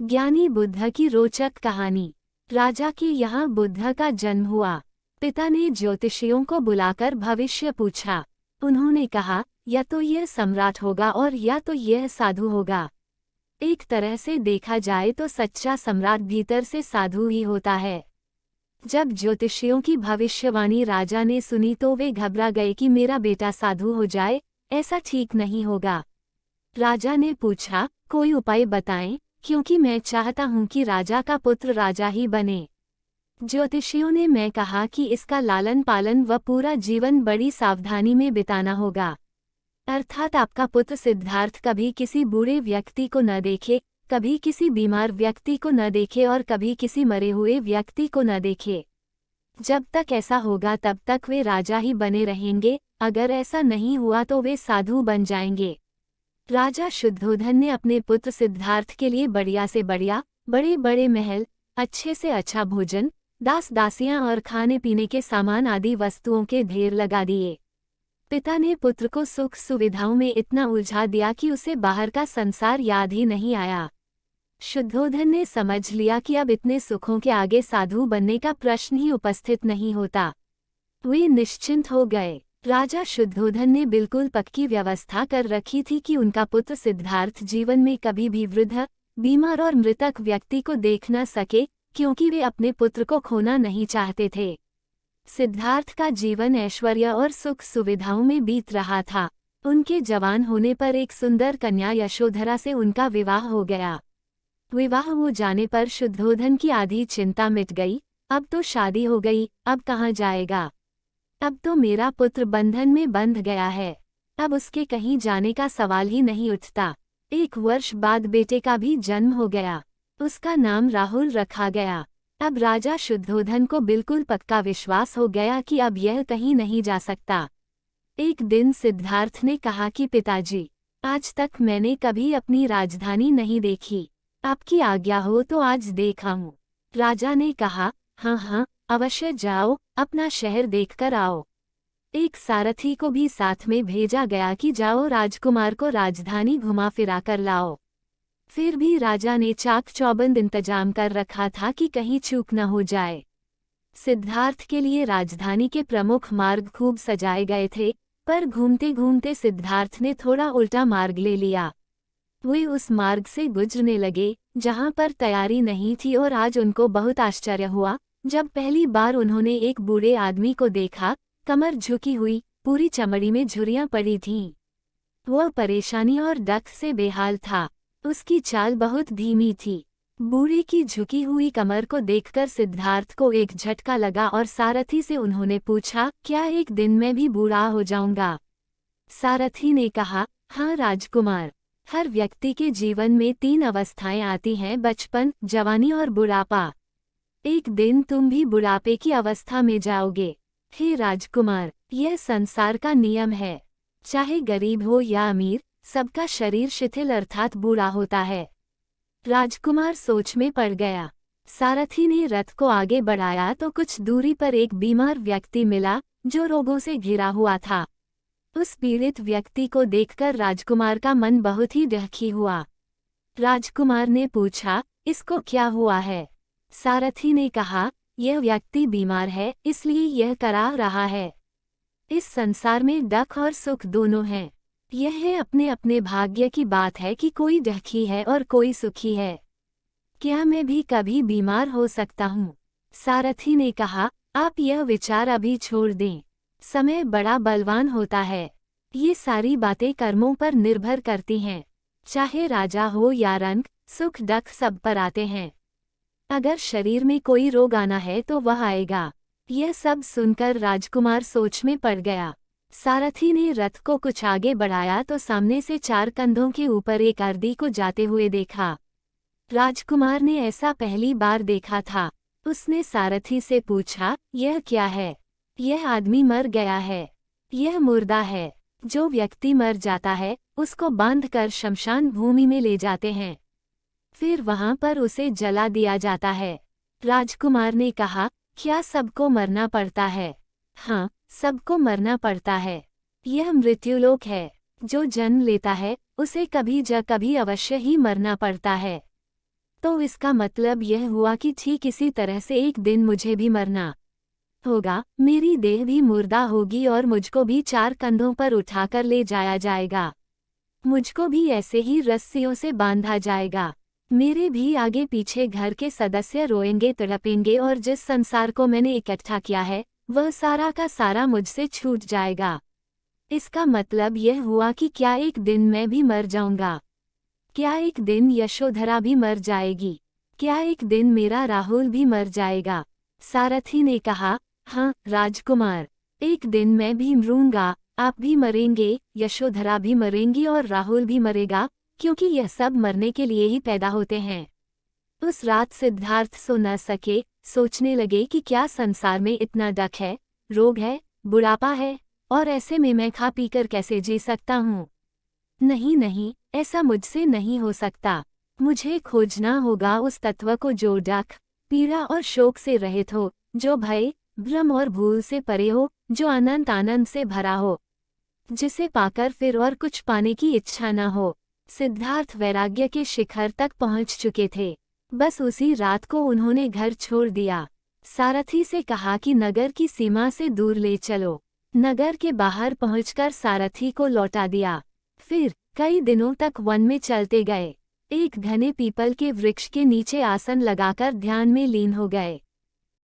ज्ञानी बुद्ध की रोचक कहानी। राजा के यहाँ बुद्ध का जन्म हुआ। पिता ने ज्योतिषियों को बुलाकर भविष्य पूछा। उन्होंने कहा, या तो यह सम्राट होगा और या तो यह साधु होगा। एक तरह से देखा जाए तो सच्चा सम्राट भीतर से साधु ही होता है। जब ज्योतिषियों की भविष्यवाणी राजा ने सुनी तो वे घबरा गए कि मेरा बेटा साधु हो जाए, ऐसा ठीक नहीं होगा। राजा ने पूछा, कोई उपाय बताएं, क्योंकि मैं चाहता हूं कि राजा का पुत्र राजा ही बने। ज्योतिषियों ने मैं कहा कि इसका लालन पालन व पूरा जीवन बड़ी सावधानी में बिताना होगा। अर्थात आपका पुत्र सिद्धार्थ कभी किसी बूढ़े व्यक्ति को न देखे, कभी किसी बीमार व्यक्ति को न देखे और कभी किसी मरे हुए व्यक्ति को न देखे। जब तक ऐसा होगा तब तक वे राजा ही बने रहेंगे, अगर ऐसा नहीं हुआ तो वे साधु बन जाएंगे। राजा शुद्धोधन ने अपने पुत्र सिद्धार्थ के लिए बढ़िया से बढ़िया, बड़े बड़े महल, अच्छे से अच्छा भोजन, दास दासियां और खाने पीने के सामान आदि वस्तुओं के ढेर लगा दिए। पिता ने पुत्र को सुख सुविधाओं में इतना उलझा दिया कि उसे बाहर का संसार याद ही नहीं आया। शुद्धोधन ने समझ लिया कि अब इतने सुखों के आगे साधु बनने का प्रश्न ही उपस्थित नहीं होता। वे निश्चिंत हो गए। राजा शुद्धोधन ने बिल्कुल पक्की व्यवस्था कर रखी थी कि उनका पुत्र सिद्धार्थ जीवन में कभी भी वृद्ध, बीमार और मृतक व्यक्ति को देख न सके, क्योंकि वे अपने पुत्र को खोना नहीं चाहते थे। सिद्धार्थ का जीवन ऐश्वर्य और सुख सुविधाओं में बीत रहा था। उनके जवान होने पर एक सुंदर कन्या यशोधरा से उनका विवाह हो गया। विवाह हो जाने पर शुद्धोधन की आधी चिंता मिट गई। अब तो शादी हो गई, अब कहाँ जाएगा? अब तो मेरा पुत्र बंधन में बंध गया है, अब उसके कहीं जाने का सवाल ही नहीं उठता। 1 वर्ष बाद बेटे का भी जन्म हो गया। उसका नाम राहुल रखा गया। अब राजा शुद्धोधन को बिल्कुल पक्का विश्वास हो गया कि अब यह कहीं नहीं जा सकता। एक दिन सिद्धार्थ ने कहा कि पिताजी, आज तक मैंने कभी अपनी राजधानी नहीं देखी, आपकी आज्ञा हो तो आज देखाऊं। राजा ने कहा, हाँ हाँ, अवश्य जाओ, अपना शहर देखकर आओ। एक सारथी को भी साथ में भेजा गया कि जाओ राजकुमार को राजधानी घुमा फिरा कर लाओ। फिर भी राजा ने चाक चौबंद इंतजाम कर रखा था कि कहीं चूक न हो जाए। सिद्धार्थ के लिए राजधानी के प्रमुख मार्ग खूब सजाए गए थे, पर घूमते घूमते सिद्धार्थ ने थोड़ा उल्टा मार्ग ले लिया। वे उस मार्ग से गुजरने लगे जहां पर तैयारी नहीं थी और आज उनको बहुत आश्चर्य हुआ जब पहली बार उन्होंने एक बूढ़े आदमी को देखा, कमर झुकी हुई, पूरी चमड़ी में झुर्रियां पड़ी थीं। वह परेशानी और डक से बेहाल था। उसकी चाल बहुत धीमी थी। बूढ़े की झुकी हुई कमर को देखकर सिद्धार्थ को एक झटका लगा और सारथी से उन्होंने पूछा, क्या एक दिन मैं भी बूढ़ा हो जाऊंगा? सारथी ने कहा, हाँ राजकुमार, हर व्यक्ति के जीवन में 3 अवस्थाएं आती हैं, बचपन, जवानी और बुढ़ापा। एक दिन तुम भी बुढ़ापे की अवस्था में जाओगे। हे राजकुमार, यह संसार का नियम है। चाहे गरीब हो या अमीर, सबका शरीर शिथिल अर्थात बूढ़ा होता है। राजकुमार सोच में पड़ गया। सारथी ने रथ को आगे बढ़ाया तो कुछ दूरी पर एक बीमार व्यक्ति मिला जो रोगों से घिरा हुआ था। उस पीड़ित व्यक्ति को देखकर राजकुमार का मन बहुत ही दुखी हुआ। राजकुमार ने पूछा, इसको क्या हुआ है? सारथी ने कहा, यह व्यक्ति बीमार है, इसलिए यह करा रहा है। इस संसार में दुख और सुख दोनों हैं। यह है अपने अपने भाग्य की बात है कि कोई दुखी है और कोई सुखी है। क्या मैं भी कभी बीमार हो सकता हूँ? सारथी ने कहा, आप यह विचार अभी छोड़ दें। समय बड़ा बलवान होता है। ये सारी बातें कर्मों पर निर्भर करती हैं। चाहे राजा हो या रंक, सुख दुख सब पर आते हैं। अगर शरीर में कोई रोग आना है तो वह आएगा। यह सब सुनकर राजकुमार सोच में पड़ गया। सारथी ने रथ को कुछ आगे बढ़ाया तो सामने से 4 कंधों के ऊपर एक अर्दी को जाते हुए देखा। राजकुमार ने ऐसा पहली बार देखा था। उसने सारथी से पूछा, यह क्या है? यह आदमी मर गया है। यह मुर्दा है। जो व्यक्ति मर जाता है उसको बांधकर शमशान भूमि में ले जाते हैं, फिर वहां पर उसे जला दिया जाता है। राजकुमार ने कहा, क्या सबको मरना पड़ता है? हाँ, सबको मरना पड़ता है। यह मृत्युलोक है। जो जन्म लेता है उसे कभी ज कभी अवश्य ही मरना पड़ता है। तो इसका मतलब यह हुआ कि ठीक इसी तरह से एक दिन मुझे भी मरना होगा, मेरी देह भी मुर्दा होगी और मुझको भी 4 कंधों पर उठाकर ले जाया जाएगा। मुझको भी ऐसे ही रस्सियों से बांधा जाएगा। मेरे भी आगे पीछे घर के सदस्य रोएंगे, तड़पेंगे और जिस संसार को मैंने इकट्ठा किया है वह सारा का सारा मुझसे छूट जाएगा। इसका मतलब यह हुआ कि क्या एक दिन मैं भी मर जाऊंगा? क्या एक दिन यशोधरा भी मर जाएगी? क्या एक दिन मेरा राहुल भी मर जाएगा? सारथी ने कहा, हाँ राजकुमार, एक दिन मैं भी मरूंगा, आप भी मरेंगे, यशोधरा भी मरेंगी और राहुल भी मरेगा, क्योंकि यह सब मरने के लिए ही पैदा होते हैं। उस रात सिद्धार्थ सो न सके, सोचने लगे कि क्या संसार में इतना डक है, रोग है, बुढ़ापा है, और ऐसे में मैं खा पीकर कैसे जी सकता हूँ? नहीं नहीं, ऐसा मुझसे नहीं हो सकता। मुझे खोजना होगा उस तत्व को जो डक, पीड़ा और शोक से रहित हो, जो भय, भ्रम और भूल से परे हो, जो अनंत आनंद से भरा हो, जिसे पाकर फिर और कुछ पाने की इच्छा न हो। सिद्धार्थ वैराग्य के शिखर तक पहुंच चुके थे। बस उसी रात को उन्होंने घर छोड़ दिया। सारथी से कहा कि नगर की सीमा से दूर ले चलो। नगर के बाहर पहुंचकर सारथी को लौटा दिया। फिर कई दिनों तक वन में चलते गए। एक घने पीपल के वृक्ष के नीचे आसन लगाकर ध्यान में लीन हो गए।